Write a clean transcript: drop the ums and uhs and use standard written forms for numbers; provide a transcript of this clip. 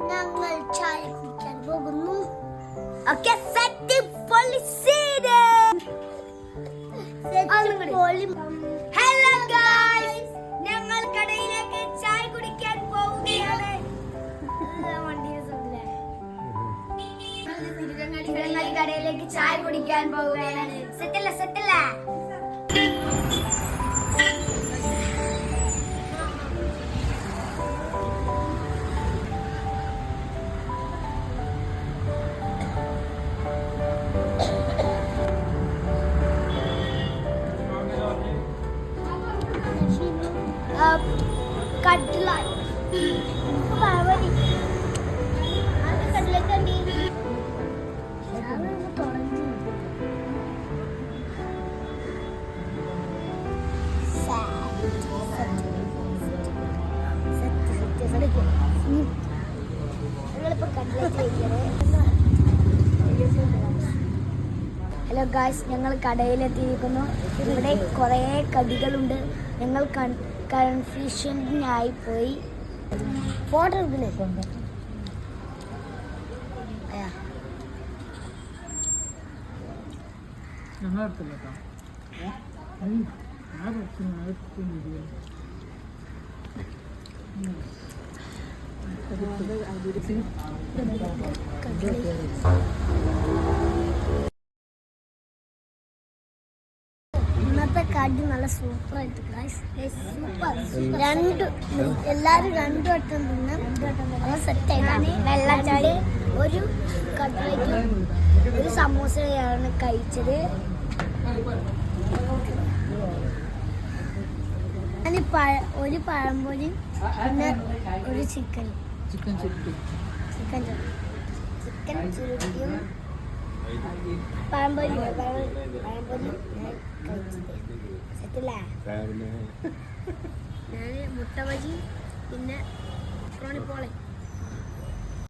ഞങ്ങൾ ചായ കുടിക്കാൻ പോകുന്നു. സെറ്റ് പൊളിസീന്. ഹലോ ഗായ്സ്, ഞങ്ങൾ കടയിലേക്ക് ചായ കുടിക്കാൻ പോവുകയാണ്. തിരുരങ്ങാടി കടയിലേക്ക് ചായ കുടിക്കാൻ പോവുകയാണ്. സെറ്റല്ല സെറ്റല്ല. കട്ട്ലായി പാവടി അത് കട്ട്ലക്കണ്ടി ഞങ്ങളിപ്പോ കട്ട്ലറ്റ് ഹലോ ഗായ്സ്, ഞങ്ങൾ കടയിലെത്തിയിരിക്കുന്നു. ഇവിടെ കുറേ കടികളുണ്ട്. ഞങ്ങൾ കൺഫ്യൂഷനായി പോയി. ഫോട്ടോ എടുക്കില്ലേക്കുണ്ട്. ഇന്നത്തെ കടി നല്ല സൂപ്പർ ആയിട്ട് എല്ലാരും രണ്ടു വട്ടം തിന്ന് സെറ്റായിട്ടാണ്. വെള്ളച്ചാടി ഒരു കട്ട്ലറ്റും ഒരു സമൂസയാണ് കഴിച്ചത്. ഒരു പഴംപൊരി പിന്നെ ഒരു ചിക്കൻ ചുരുട്ടിയും പഴംപൊരി കഴിച്ചത് സെറ്റല്ലേ. ഞാൻ മുട്ട ബജി പിന്നെ ഫ്രോണിപ്പോളെ